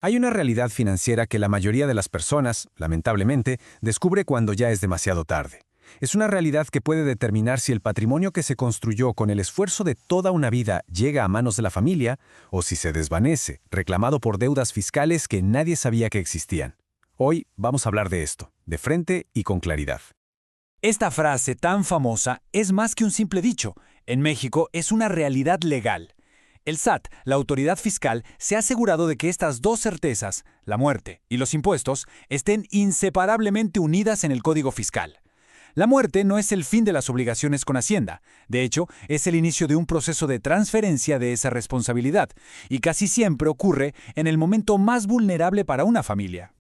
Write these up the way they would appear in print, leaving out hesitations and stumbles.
Hay una realidad financiera que la mayoría de las personas, lamentablemente, descubre cuando ya es demasiado tarde. Es una realidad que puede determinar si el patrimonio que se construyó con el esfuerzo de toda una vida llega a manos de la familia o si se desvanece, reclamado por deudas fiscales que nadie sabía que existían. Hoy vamos a hablar de esto, de frente y con claridad. Esta frase tan famosa es más que un simple dicho. En México es una realidad legal. El SAT, la autoridad fiscal, se ha asegurado de que estas dos certezas, la muerte y los impuestos, estén inseparablemente unidas en el Código Fiscal. La muerte no es el fin de las obligaciones con Hacienda. De hecho, es el inicio de un proceso de transferencia de esa responsabilidad, y casi siempre ocurre en el momento más vulnerable para una familia.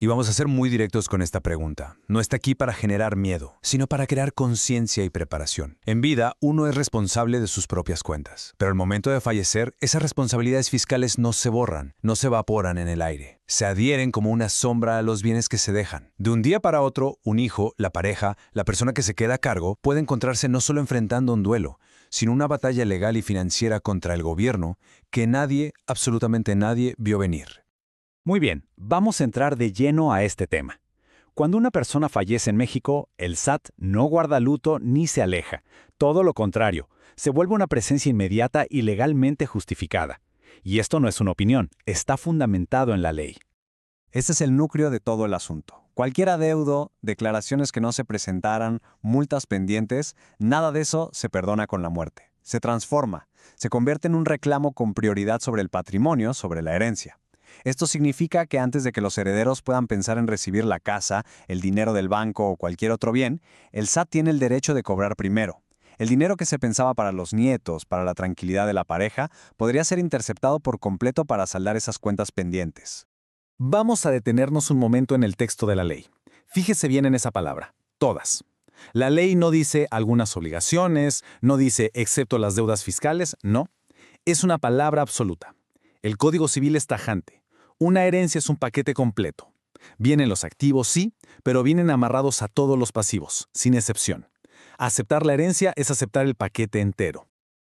Y vamos a ser muy directos con esta pregunta. No está aquí para generar miedo, sino para crear conciencia y preparación. En vida, uno es responsable de sus propias cuentas. Pero al momento de fallecer, esas responsabilidades fiscales no se borran, no se evaporan en el aire. Se adhieren como una sombra a los bienes que se dejan. De un día para otro, un hijo, la pareja, la persona que se queda a cargo, puede encontrarse no solo enfrentando un duelo, sino una batalla legal y financiera contra el gobierno que nadie, absolutamente nadie, vio venir. Muy bien, vamos a entrar de lleno a este tema. Cuando una persona fallece en México, el SAT no guarda luto ni se aleja. Todo lo contrario, se vuelve una presencia inmediata y legalmente justificada. Y esto no es una opinión, está fundamentado en la ley. Ese es el núcleo de todo el asunto. Cualquier adeudo, declaraciones que no se presentaran, multas pendientes, nada de eso se perdona con la muerte. Se transforma, se convierte en un reclamo con prioridad sobre el patrimonio, sobre la herencia. Esto significa que antes de que los herederos puedan pensar en recibir la casa, el dinero del banco o cualquier otro bien, el SAT tiene el derecho de cobrar primero. El dinero que se pensaba para los nietos, para la tranquilidad de la pareja, podría ser interceptado por completo para saldar esas cuentas pendientes. Vamos a detenernos un momento en el texto de la ley. Fíjese bien en esa palabra, todas. La ley no dice algunas obligaciones, no dice excepto las deudas fiscales, no. Es una palabra absoluta. El Código Civil es tajante. Una herencia es un paquete completo. Vienen los activos, sí, pero vienen amarrados a todos los pasivos, sin excepción. Aceptar la herencia es aceptar el paquete entero.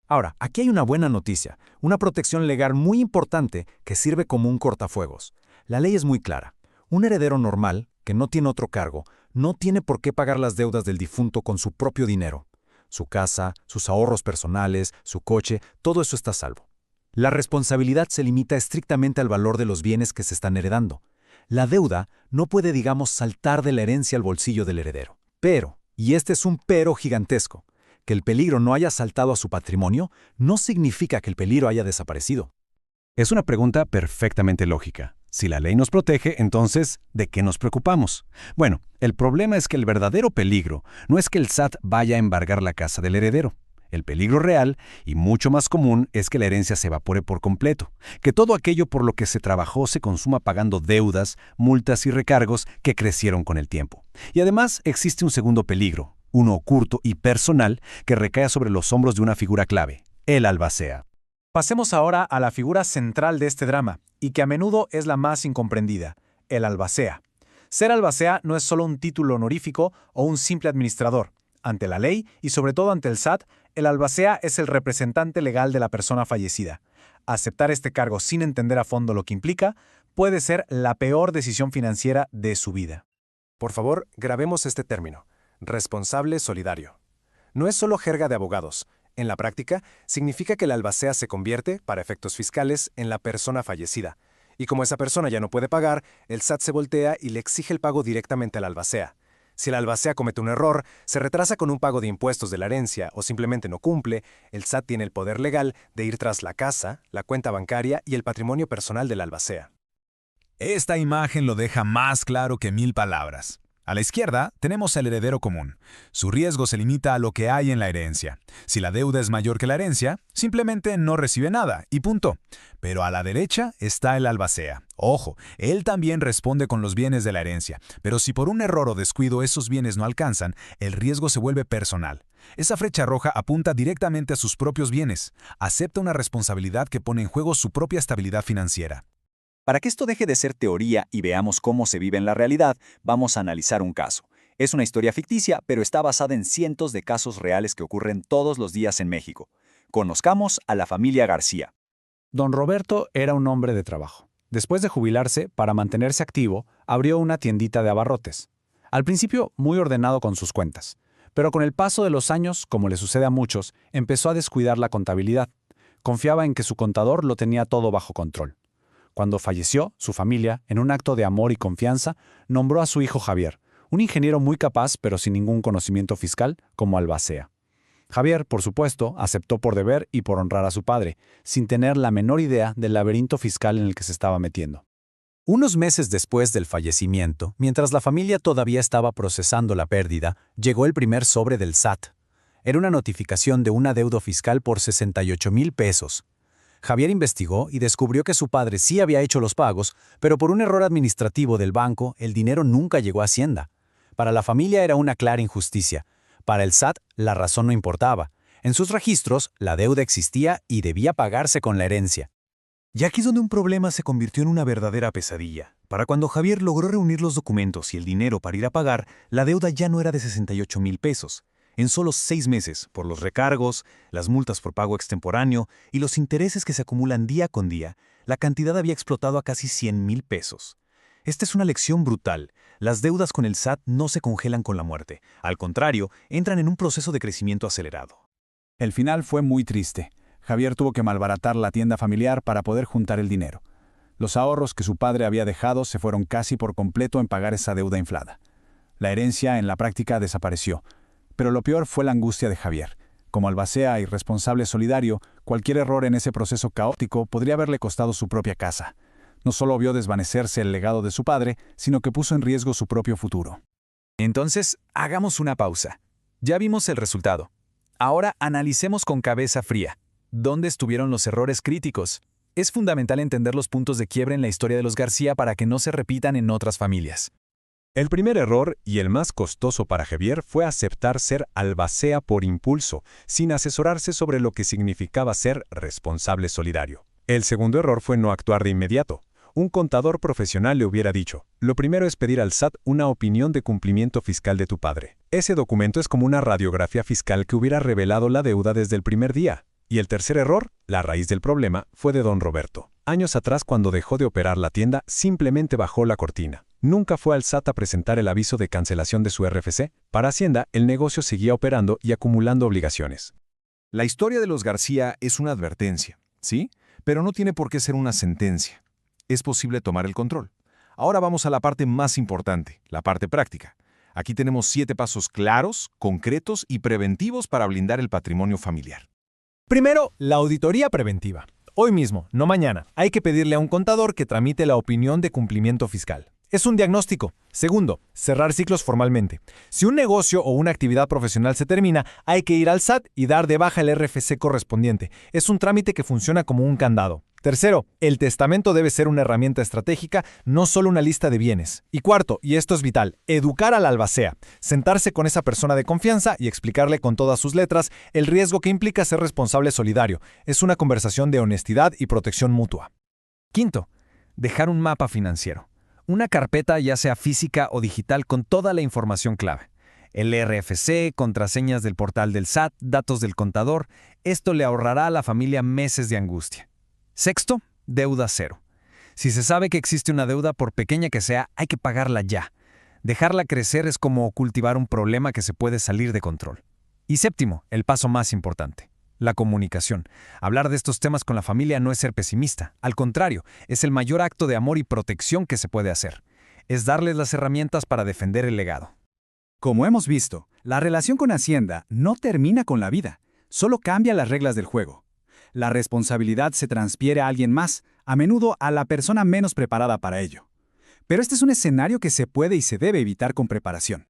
Ahora, aquí hay una buena noticia, una protección legal muy importante que sirve como un cortafuegos. La ley es muy clara. Un heredero normal, que no tiene otro cargo, no tiene por qué pagar las deudas del difunto con su propio dinero. Su casa, sus ahorros personales, su coche, todo eso está a salvo. La responsabilidad se limita estrictamente al valor de los bienes que se están heredando. La deuda no puede, digamos, saltar de la herencia al bolsillo del heredero. Pero, y este es un pero gigantesco, que el peligro no haya saltado a su patrimonio no significa que el peligro haya desaparecido. Es una pregunta perfectamente lógica. Si la ley nos protege, entonces, ¿de qué nos preocupamos? Bueno, el problema es que el verdadero peligro no es que el SAT vaya a embargar la casa del heredero. El peligro real, y mucho más común, es que la herencia se evapore por completo, que todo aquello por lo que se trabajó se consuma pagando deudas, multas y recargos que crecieron con el tiempo. Y además existe un segundo peligro, uno oculto y personal, que recae sobre los hombros de una figura clave, el albacea. Pasemos ahora a la figura central de este drama, y que a menudo es la más incomprendida, el albacea. Ser albacea no es solo un título honorífico o un simple administrador. Ante la ley, y sobre todo ante el SAT, el albacea es el representante legal de la persona fallecida. Aceptar este cargo sin entender a fondo lo que implica puede ser la peor decisión financiera de su vida. Por favor, grabemos este término, responsable solidario. No es solo jerga de abogados. En la práctica, significa que el albacea se convierte, para efectos fiscales, en la persona fallecida. Y como esa persona ya no puede pagar, el SAT se voltea y le exige el pago directamente al albacea. Si el albacea comete un error, se retrasa con un pago de impuestos de la herencia o simplemente no cumple, el SAT tiene el poder legal de ir tras la casa, la cuenta bancaria y el patrimonio personal del albacea. Esta imagen lo deja más claro que 1000 palabras. A la izquierda tenemos el heredero común. Su riesgo se limita a lo que hay en la herencia. Si la deuda es mayor que la herencia, simplemente no recibe nada y punto. Pero a la derecha está el albacea. Ojo, él también responde con los bienes de la herencia, pero si por un error o descuido esos bienes no alcanzan, el riesgo se vuelve personal. Esa flecha roja apunta directamente a sus propios bienes. Acepta una responsabilidad que pone en juego su propia estabilidad financiera. Para que esto deje de ser teoría y veamos cómo se vive en la realidad, vamos a analizar un caso. Es una historia ficticia, pero está basada en cientos de casos reales que ocurren todos los días en México. Conozcamos a la familia García. Don Roberto era un hombre de trabajo. Después de jubilarse, para mantenerse activo, abrió una tiendita de abarrotes. Al principio, muy ordenado con sus cuentas. Pero con el paso de los años, como le sucede a muchos, empezó a descuidar la contabilidad. Confiaba en que su contador lo tenía todo bajo control. Cuando falleció, su familia, en un acto de amor y confianza, nombró a su hijo Javier, un ingeniero muy capaz pero sin ningún conocimiento fiscal, como albacea. Javier, por supuesto, aceptó por deber y por honrar a su padre, sin tener la menor idea del laberinto fiscal en el que se estaba metiendo. Unos meses después del fallecimiento, mientras la familia todavía estaba procesando la pérdida, llegó el primer sobre del SAT. Era una notificación de un adeudo fiscal por 68,000 pesos. Javier investigó y descubrió que su padre sí había hecho los pagos, pero por un error administrativo del banco, el dinero nunca llegó a Hacienda. Para la familia era una clara injusticia. Para el SAT, la razón no importaba. En sus registros, la deuda existía y debía pagarse con la herencia. Y aquí es donde un problema se convirtió en una verdadera pesadilla. Para cuando Javier logró reunir los documentos y el dinero para ir a pagar, la deuda ya no era de 68,000 pesos. En solo 6 meses, por los recargos, las multas por pago extemporáneo y los intereses que se acumulan día con día, la cantidad había explotado a casi 100,000 pesos. Esta es una lección brutal. Las deudas con el SAT no se congelan con la muerte. Al contrario, entran en un proceso de crecimiento acelerado. El final fue muy triste. Javier tuvo que malbaratar la tienda familiar para poder juntar el dinero. Los ahorros que su padre había dejado se fueron casi por completo en pagar esa deuda inflada. La herencia en la práctica desapareció. Pero lo peor fue la angustia de Javier. Como albacea y responsable solidario, cualquier error en ese proceso caótico podría haberle costado su propia casa. No solo vio desvanecerse el legado de su padre, sino que puso en riesgo su propio futuro. Entonces, hagamos una pausa. Ya vimos el resultado. Ahora analicemos con cabeza fría. ¿Dónde estuvieron los errores críticos? Es fundamental entender los puntos de quiebre en la historia de los García para que no se repitan en otras familias. El primer error, y el más costoso para Javier, fue aceptar ser albacea por impulso, sin asesorarse sobre lo que significaba ser responsable solidario. El segundo error fue no actuar de inmediato. Un contador profesional le hubiera dicho, lo primero es pedir al SAT una opinión de cumplimiento fiscal de tu padre. Ese documento es como una radiografía fiscal que hubiera revelado la deuda desde el primer día. Y el tercer error, la raíz del problema, fue de don Roberto. Años atrás, cuando dejó de operar la tienda, simplemente bajó la cortina. Nunca fue al SAT a presentar el aviso de cancelación de su RFC. Para Hacienda, el negocio seguía operando y acumulando obligaciones. La historia de los García es una advertencia, ¿sí? Pero no tiene por qué ser una sentencia. Es posible tomar el control. Ahora vamos a la parte más importante, la parte práctica. Aquí tenemos 7 pasos claros, concretos y preventivos para blindar el patrimonio familiar. Primero, la auditoría preventiva. Hoy mismo, no mañana, hay que pedirle a un contador que tramite la opinión de cumplimiento fiscal. Es un diagnóstico. Segundo, cerrar ciclos formalmente. Si un negocio o una actividad profesional se termina, hay que ir al SAT y dar de baja el RFC correspondiente. Es un trámite que funciona como un candado. Tercero, el testamento debe ser una herramienta estratégica, no solo una lista de bienes. Y cuarto, y esto es vital, educar al albacea. Sentarse con esa persona de confianza y explicarle con todas sus letras el riesgo que implica ser responsable solidario. Es una conversación de honestidad y protección mutua. Quinto, dejar un mapa financiero. Una carpeta ya sea física o digital con toda la información clave. El RFC, contraseñas del portal del SAT, datos del contador. Esto le ahorrará a la familia meses de angustia. Sexto, deuda cero. Si se sabe que existe una deuda, por pequeña que sea, hay que pagarla ya. Dejarla crecer es como cultivar un problema que se puede salir de control. Y séptimo, el paso más importante. La comunicación. Hablar de estos temas con la familia no es ser pesimista. Al contrario, es el mayor acto de amor y protección que se puede hacer. Es darles las herramientas para defender el legado. Como hemos visto, la relación con Hacienda no termina con la vida, solo cambia las reglas del juego. La responsabilidad se transfiere a alguien más, a menudo a la persona menos preparada para ello. Pero este es un escenario que se puede y se debe evitar con preparación.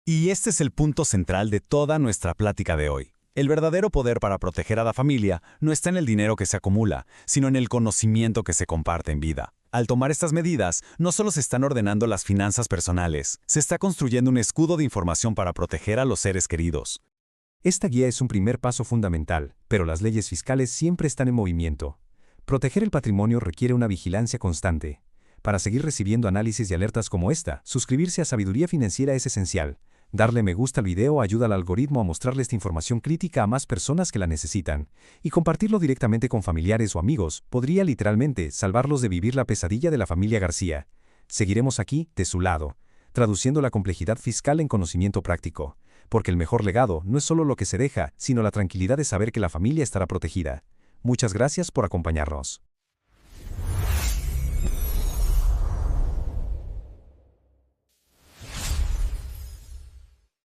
Y este es el punto central de toda nuestra plática de hoy. El verdadero poder para proteger a la familia no está en el dinero que se acumula, sino en el conocimiento que se comparte en vida. Al tomar estas medidas, no solo se están ordenando las finanzas personales, se está construyendo un escudo de información para proteger a los seres queridos. Esta guía es un primer paso fundamental, pero las leyes fiscales siempre están en movimiento. Proteger el patrimonio requiere una vigilancia constante. Para seguir recibiendo análisis y alertas como esta, suscribirse a Sabiduría Financiera es esencial. Darle me gusta al video ayuda al algoritmo a mostrarle esta información crítica a más personas que la necesitan. Y compartirlo directamente con familiares o amigos podría literalmente salvarlos de vivir la pesadilla de la familia García. Seguiremos aquí, de su lado, traduciendo la complejidad fiscal en conocimiento práctico. Porque el mejor legado no es solo lo que se deja, sino la tranquilidad de saber que la familia estará protegida. Muchas gracias por acompañarnos.